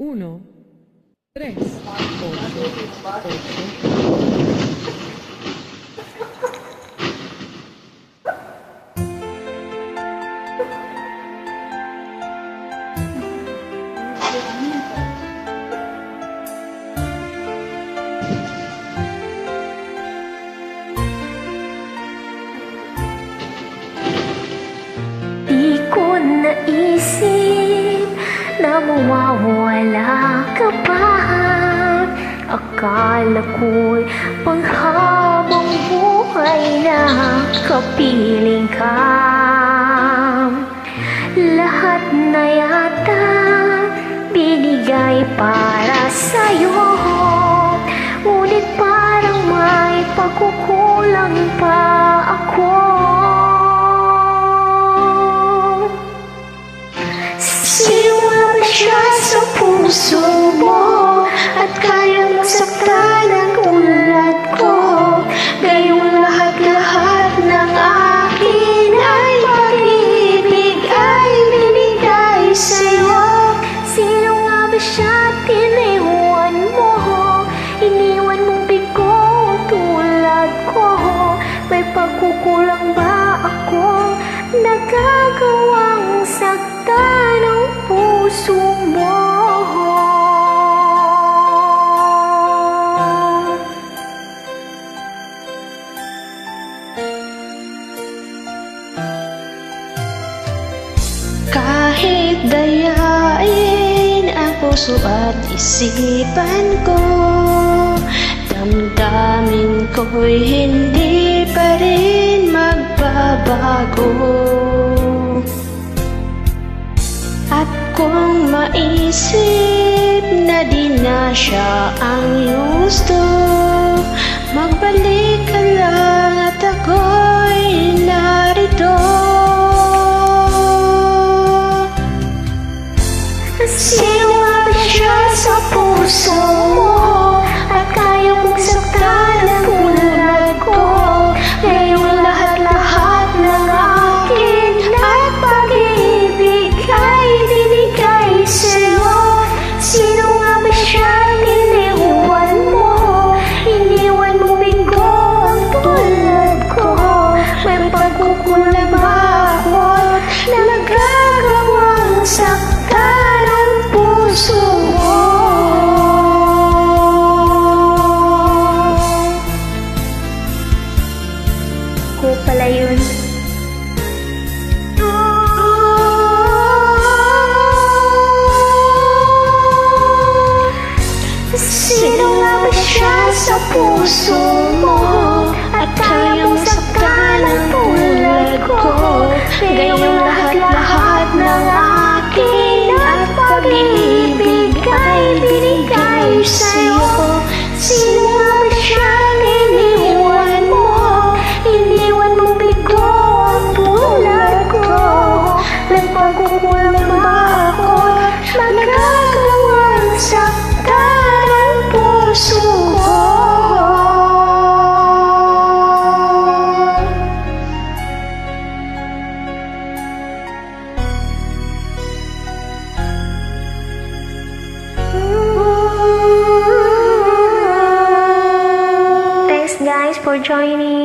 1, 3, 8, 8. Di ko naisip na mawawala ka pa. Akala ko'y panghabang buhay na kapiling ka. Lahat na yata binigay para sa'yo, ngunit parang may pagkukulang pa ako. Sino nga ba siya sa puso mo at kaya masaktan ang ulat ko? Ngayong lahat-lahat ng akin ay pag-ibig ay binigay sa'yo. Sino nga ba siya at iniwan mo? Iniwan mong bigo tulad ko. May pagkukulang ba ako nagagawang saktan ang puso mo? Kahit dayain ang puso at isipan ko, damdamin ko'y hindi pa rin magbabago. At kung maisip na di na siya ang gusto, magbalik ka lang at ako'y narito. Sino nga ba siya sa puso mo at kaya mong saktan ang ulat ko? Ngayong lahat-lahat ng akin at pag-ibig ay binigay sa'yo. Sino nga ba siya iniwan mo? Iniwan mong bigo ang tulad ko. May pagkukulang ba ako na nagagawang saktan ang puso mo? Ko pala yun. Sino nga ba siya sa puso mo at kaya mong saktan ang tulad ko? Ngayong lahat-lahat ng akin at pag-ibig ay binigay sa'yo. Sino nga ba siya iniwan mo? Iniwan mong bigo ang tulad ko. May pagkukulang ba ako nagagawang saktan ang puso ko? Thanks guys for joining.